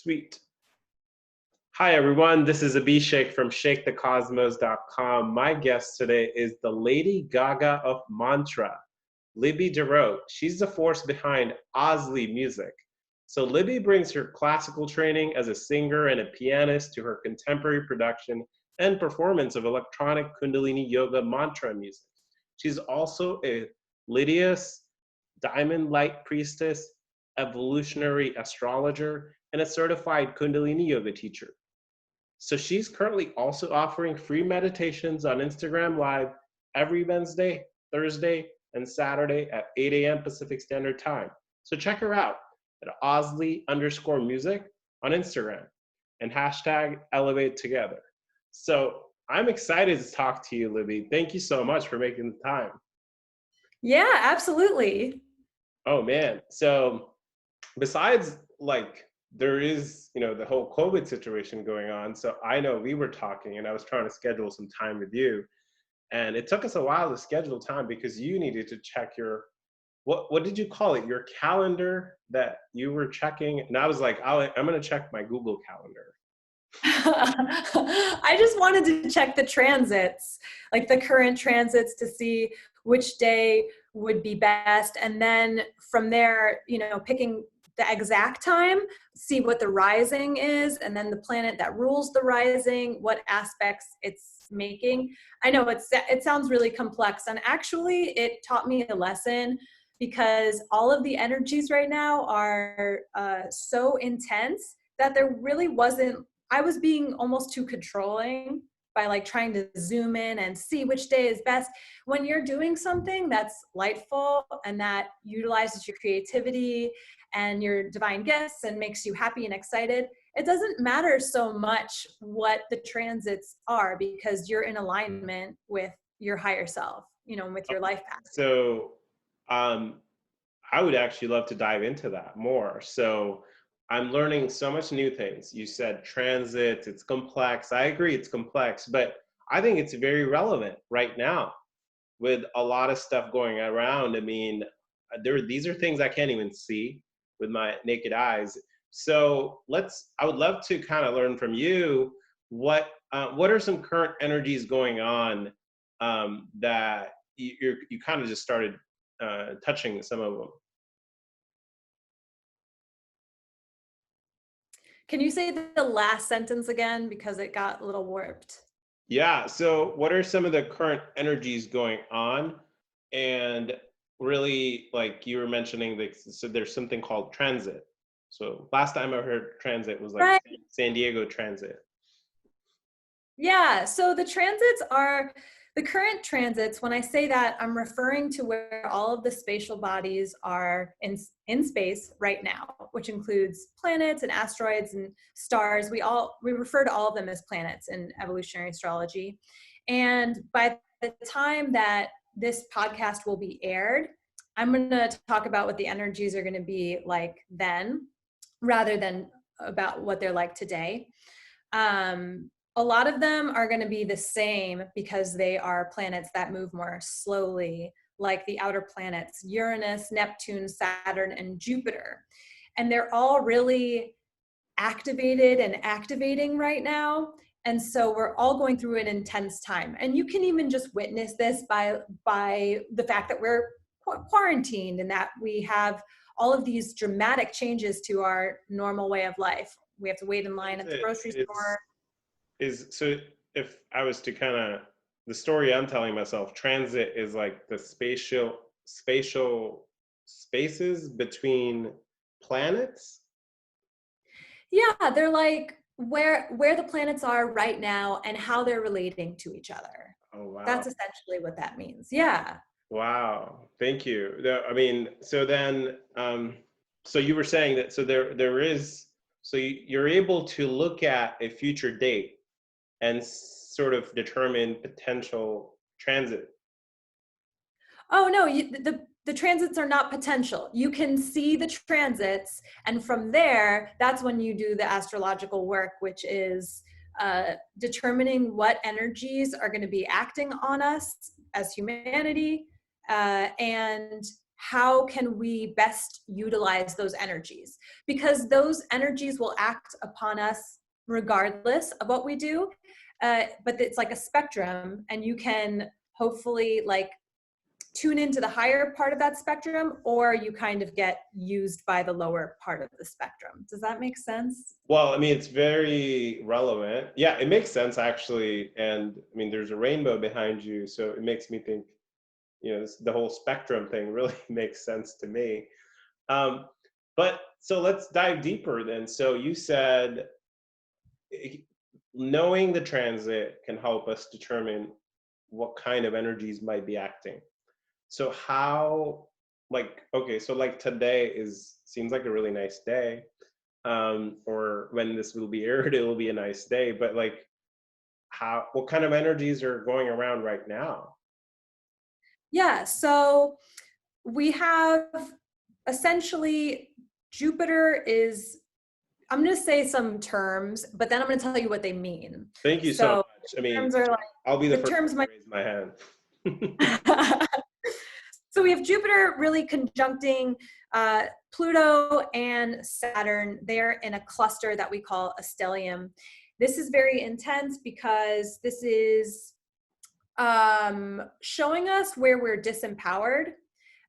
Sweet. Hi, everyone. This is Abhishek from ShakeTheCosmos.com. My guest today is the Lady Gaga of Mantra, Libby DeRoe. She's the force behind Oslee music. So Libby brings her classical training as a singer and a pianist to her contemporary production and performance of electronic Kundalini Yoga mantra music. She's also a Lydias, Diamond Light Priestess, evolutionary astrologer, and a certified Kundalini Yoga teacher. So she's currently also offering free meditations on Instagram Live every Wednesday, Thursday, and Saturday at 8 a.m. Pacific Standard Time. So check her out at Oslee_music on Instagram and hashtag Elevate Together. So I'm excited to talk to you, Libby. Thank you so much for making the time. Yeah, absolutely. Oh man. So besides there is, the whole COVID situation going on. So I know we were talking and I was trying to schedule some time with you. And it took us a while to schedule time because you needed to check your, what did you call it? Your calendar that you were checking. And I was like, I'm going to check my Google Calendar. I just wanted to check the transits, like the current transits, to see which day would be best. And then from there, picking the exact time, see what the rising is, and then the planet that rules the rising, what aspects it's making. I know it sounds really complex, and actually it taught me a lesson because all of the energies right now are so intense that there really wasn't, I was being almost too controlling by trying to zoom in and see which day is best. When you're doing something that's lightful and that utilizes your creativity and your divine gifts and makes you happy and excited, it doesn't matter so much what the transits are because you're in alignment with your higher self, with your life path. So I would actually love to dive into that more. So I'm learning so much new things. You said transit, it's complex. I agree it's complex, but I think it's very relevant right now with a lot of stuff going around. I mean, these are things I can't even see with my naked eyes. So I would love to kind of learn from you, what are some current energies going on that you kind of just started touching some of them. Can you say the last sentence again because it got a little warped? Yeah, so what are some of the current energies going on? And really, like you were mentioning, so there's something called transit. So last time I heard transit was like Right. San Diego transit. Yeah, so the transits are the current transits. When I say that, I'm referring to where all of the spatial bodies are in space right now, which includes planets and asteroids and stars. We refer to all of them as planets in evolutionary astrology. And by the time that this podcast will be aired, I'm going to talk about what the energies are going to be like then, rather than about what they're like today. A lot of them are going to be the same because they are planets that move more slowly, like the outer planets, Uranus, Neptune, Saturn, and Jupiter. And they're all really activated and activating right now. And so we're all going through an intense time. And you can even just witness this by the fact that we're quarantined and that we have all of these dramatic changes to our normal way of life. We have to wait in line at the grocery store. So if I was to the story I'm telling myself, transit is like the spatial spaces between planets. Yeah, they're like where the planets are right now and how they're relating to each other. Oh wow. That's essentially what that means. Yeah. Wow. Thank you. I mean, so then so you were saying that there is, so you're able to look at a future date and sort of determine potential transit. Oh no, the transits are not potential. You can see the transits, and from there, that's when you do the astrological work, which is determining what energies are going to be acting on us as humanity, and how can we best utilize those energies? Because those energies will act upon us regardless of what we do. But it's like a spectrum, and you can hopefully like tune into the higher part of that spectrum, or you kind of get used by the lower part of the spectrum. Does that make sense? Well, I mean, it's very relevant. Yeah, it makes sense actually. And I mean, there's a rainbow behind you, so it makes me think, the whole spectrum thing really makes sense to me. Um, but so let's dive deeper then. So you said eh, knowing the transit can help us determine what kind of energies might be acting. So how, like, okay, so like today is seems like a really nice day. Or when this will be aired, it will be a nice day. But like, what kind of energies are going around right now? Yeah, so we have essentially Jupiter is, I'm going to say some terms, but then I'm going to tell you what they mean. Thank you so So much. I mean, terms are I'll be the the first terms one to might. raise my hand. So we have Jupiter really conjuncting Pluto and Saturn. They're in a cluster that we call a stellium. This is very intense because this is showing us where we're disempowered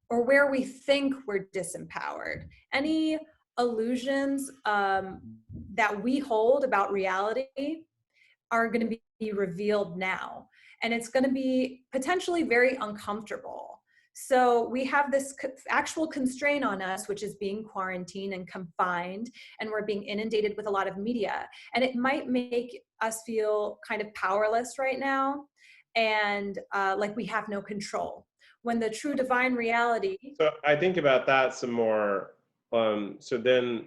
or where we think we're disempowered. Any illusions that we hold about reality are going to be revealed now. And it's going to be potentially very uncomfortable. So we have this actual constraint on us, which is being quarantined and confined, and we're being inundated with a lot of media. And it might make us feel kind of powerless right now, and like we have no control. When the true divine reality. So I think about that some more. So then,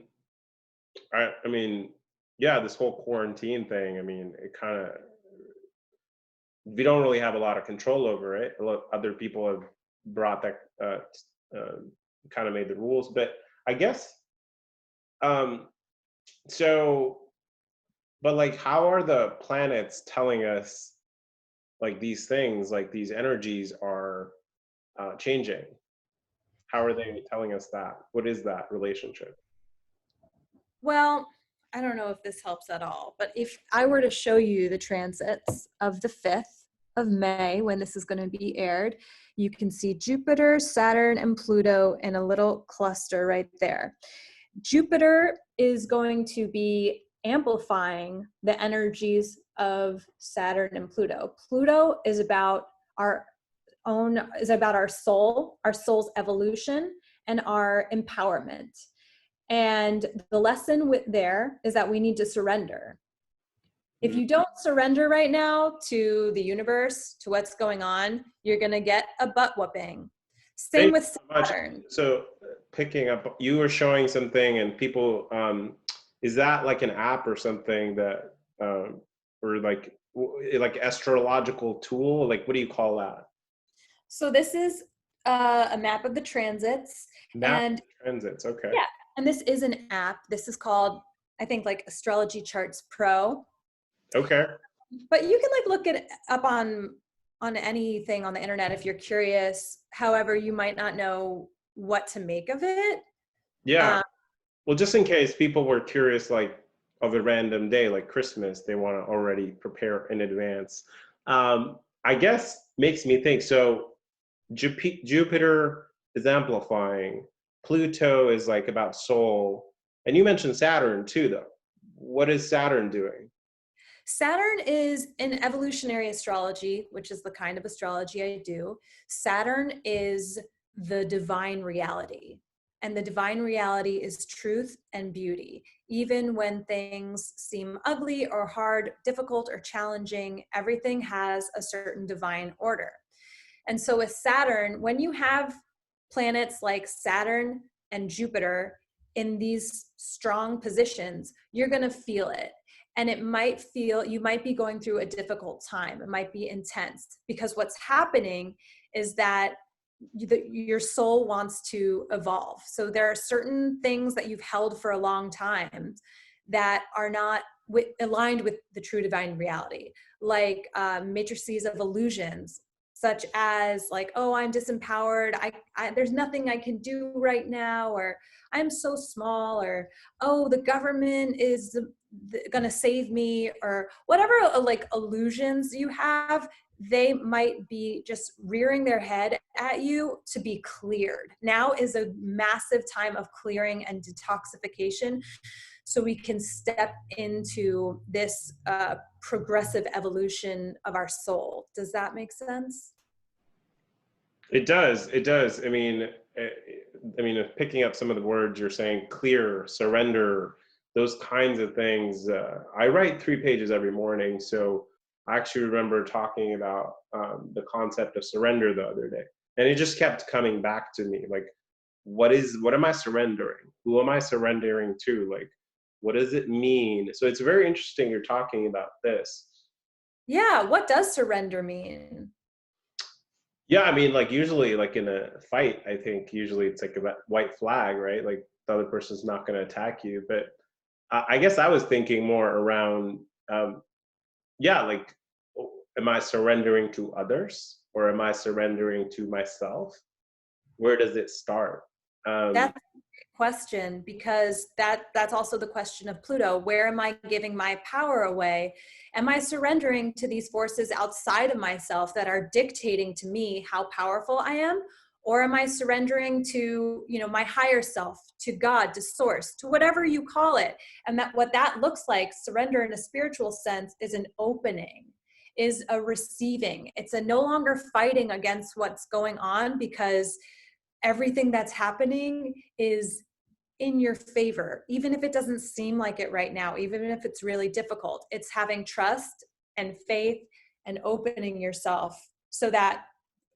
I mean, yeah, this whole quarantine thing. I mean, it kind of we don't really have a lot of control over it. A lot other people have brought that, kind of made the rules, but I guess um, so. But like, how are the planets telling us like these things, like these energies are changing? How are they telling us that? What is that relationship? Well, I don't know if this helps at all, but if I were to show you the transits of the 5th of May, when this is going to be aired, you can see Jupiter, Saturn, and Pluto in a little cluster right there. Jupiter is going to be amplifying the energies of Saturn and Pluto. Pluto is about our soul, our soul's evolution, and our empowerment. And the lesson there is that we need to surrender. If Mm. you don't surrender right now to the universe, to what's going on, you're going to get a butt whooping. Same Thank you with so much. Saturn. So picking up, you were showing something, and people, is that like an app or something that, or like astrological tool? Like, what do you call that? So this is a map of the transits. Map And transits. Okay. yeah, and this is an app. This is called, I think, like Astrology Charts Pro. Okay. But you can like look it up on anything on the internet if you're curious. However, you might not know what to make of it. Yeah. Um, Well, just in case people were curious, like of a random day, like Christmas, they want to already prepare in advance. I guess makes me think. So Jupiter is amplifying. Pluto is like about soul, and you mentioned Saturn too, though. What is Saturn doing? Saturn is in evolutionary astrology, which is the kind of astrology I do. Saturn is the divine reality. And the divine reality is truth and beauty. Even when things seem ugly or hard, difficult or challenging, everything has a certain divine order. And so with Saturn, when you have planets like Saturn and Jupiter in these strong positions, you're going to feel it. And you might be going through a difficult time. It might be intense because what's happening is that your soul wants to evolve. So there are certain things that you've held for a long time that are not aligned with the true divine reality, like matrices of illusions, such as like, oh, I'm disempowered. There's nothing I can do right now, or I'm so small, or oh, the government is going to save me, or whatever like illusions you have. They might be just rearing their head at you to be cleared. Now is a massive time of clearing and detoxification, so we can step into this progressive evolution of our soul. Does that make sense? It does. It does. Picking up some of the words you're saying, clear, surrender, those kinds of things. I write 3 pages every morning, so I actually remember talking about the concept of surrender the other day, and it just kept coming back to me. Like, what am I surrendering? Who am I surrendering to? Like, what does it mean? So it's very interesting you're talking about this. Yeah, what does surrender mean? Yeah, like usually, like in a fight, I think usually it's like a white flag, right? Like the other person's not going to attack you. But I guess I was thinking more around, yeah, like, am I surrendering to others or am I surrendering to myself? Where does it start? Um, That's a question, because that's also the question of Pluto. Where am I giving my power away? Am I surrendering to these forces outside of myself that are dictating to me how powerful I am? Or am I surrendering to, my higher self, to God, to source, to whatever you call it? And that what that looks like, surrender in a spiritual sense, is an opening, is a receiving. It's a no longer fighting against what's going on, because everything that's happening is in your favor, even if it doesn't seem like it right now, even if it's really difficult. It's having trust and faith and opening yourself so that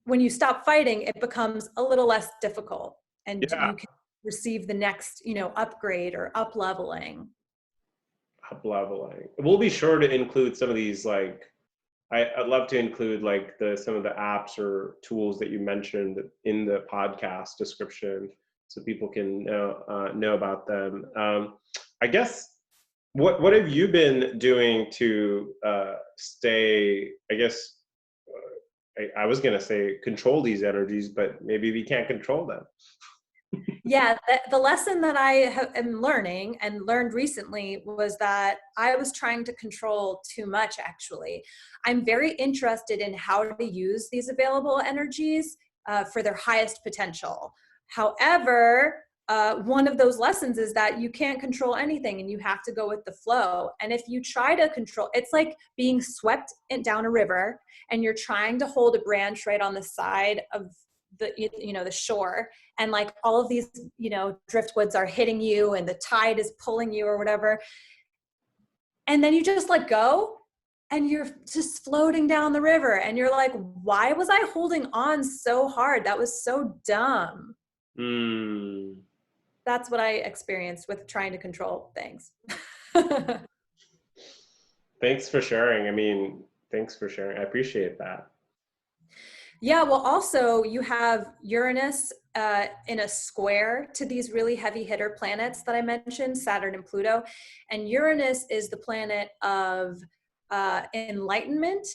when you stop fighting, it becomes a little less difficult and yeah, you can receive the next, upgrade or up leveling. up leveling. We'll be sure to include some of these, like, I'd love to include like some of the apps or tools that you mentioned in the podcast description, so people can know about them. I guess what have you been doing to stay? I guess I was gonna say control these energies, but maybe we can't control them. Yeah, the lesson that I am learning and learned recently was that I was trying to control too much, actually. I'm very interested in how to use these available energies for their highest potential. However, one of those lessons is that you can't control anything and you have to go with the flow. And if you try to control, it's like being swept down a river and you're trying to hold a branch right on the side of the shore, and like all of these driftwoods are hitting you and the tide is pulling you or whatever, and then you just let go and you're just floating down the river and you're like, why was I holding on so hard? That was so dumb. Mm, That's what I experienced with trying to control things. thanks for sharing. Thanks for sharing. I appreciate that. Yeah, well, also you have Uranus in a square to these really heavy hitter planets that I mentioned, Saturn and Pluto. And Uranus is the planet of enlightenment.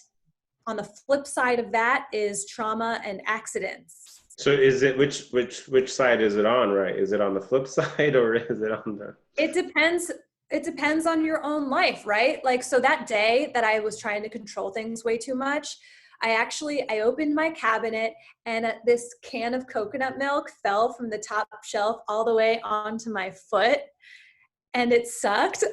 On the flip side of that is trauma and accidents. So is it which side is it on, right? Is it on the flip side or is it on the It depends. It depends on your own life, right? Like, so that day that I was trying to control things way too much, I opened my cabinet and this can of coconut milk fell from the top shelf all the way onto my foot, and it sucked.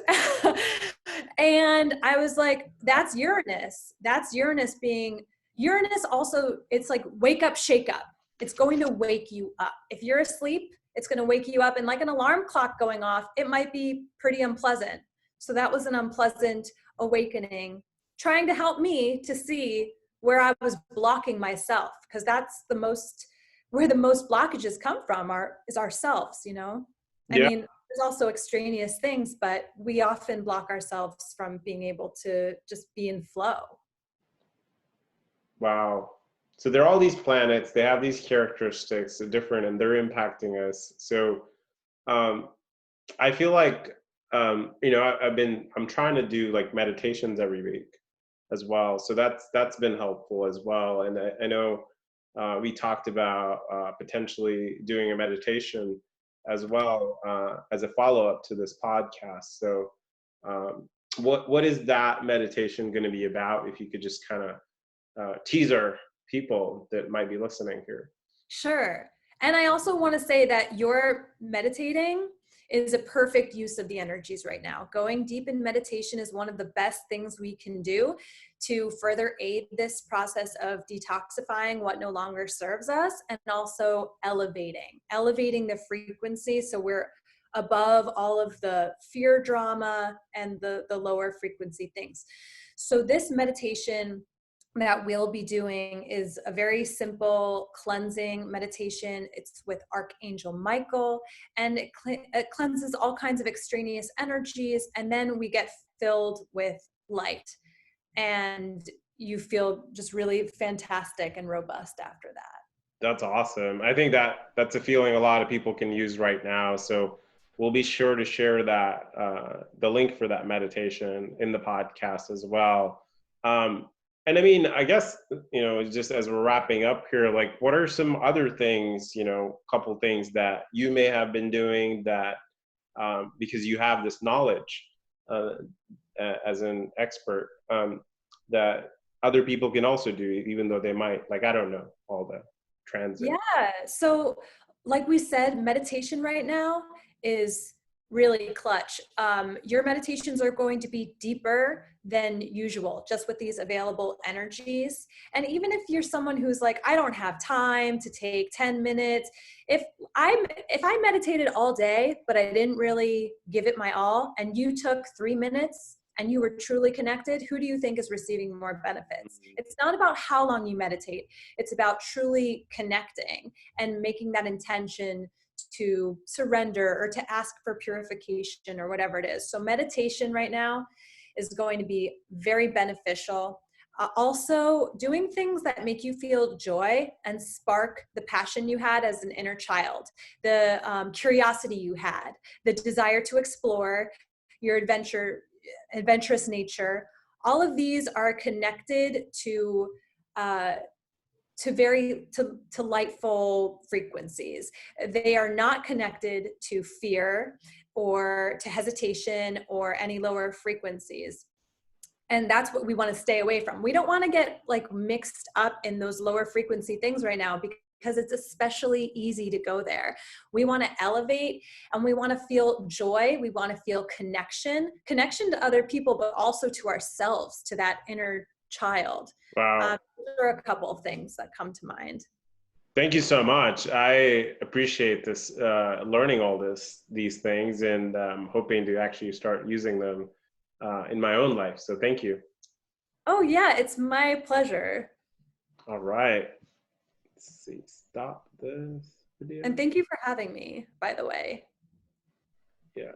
And I was like, that's Uranus. That's Uranus being Uranus. Also, it's like wake up, shake up. It's going to wake you up. If you're asleep, it's going to wake you up. And like an alarm clock going off, it might be pretty unpleasant. So that was an unpleasant awakening, trying to help me to see where I was blocking myself, because that's where the most blockages come from is ourselves, I Yeah. mean, there's also extraneous things, but we often block ourselves from being able to just be in flow. Wow. So there are all these planets, they have these characteristics, they're different, and they're impacting us. So um, I feel like I'm trying to do like meditations every week. as well. So that's been helpful as well. And I know we talked about potentially doing a meditation as well as a follow up to this podcast. So what is that meditation going to be about? If you could just kind of teaser people that might be listening here. Sure. And I also want to say that your meditating is a perfect use of the energies right now. Going deep in meditation is one of the best things we can do to further aid this process of detoxifying what no longer serves us, and also elevating the frequency so we're above all of the fear drama and the lower frequency things. So this meditation that we'll be doing is a very simple cleansing meditation. It's with Archangel Michael, and it cleanses all kinds of extraneous energies, and then we get filled with light, and you feel just really fantastic and robust after that. That's awesome. I think that's a feeling a lot of people can use right now. So we'll be sure to share that the link for that meditation in the podcast as well. And I mean, I guess, just as we're wrapping up here, like, what are some other things, couple things that you may have been doing that, because you have this knowledge as an expert, that other people can also do, even though they might, like, I don't know, all the transit. Yeah. So, like we said, meditation right now is really clutch. Your meditations are going to be deeper than usual, just with these available energies. And even if you're someone who's like, I don't have time to take 10 minutes, if I meditated all day, but I didn't really give it my all, and you took 3 minutes and you were truly connected, who do you think is receiving more benefits? It's not about how long you meditate. It's about truly connecting and making that intention to surrender or to ask for purification or whatever it is. So meditation right now is going to be very beneficial. Also, doing things that make you feel joy and spark the passion you had as an inner child, the curiosity you had, the desire to explore, your adventurous nature. All of these are connected to very lightful frequencies. They are not connected to fear or to hesitation or any lower frequencies. And that's what we want to stay away from. We don't want to get like mixed up in those lower frequency things right now, because it's especially easy to go there. We want to elevate, and we want to feel joy. We want to feel connection to other people, but also to ourselves, to that inner child. Wow. There are a couple of things that come to mind. Thank you so much. I appreciate this, learning all these things, and hoping to actually start using them in my own life. So thank you. Oh yeah, it's my pleasure. All right. Let's see. Stop this video. And thank you for having me, by the way. Yeah.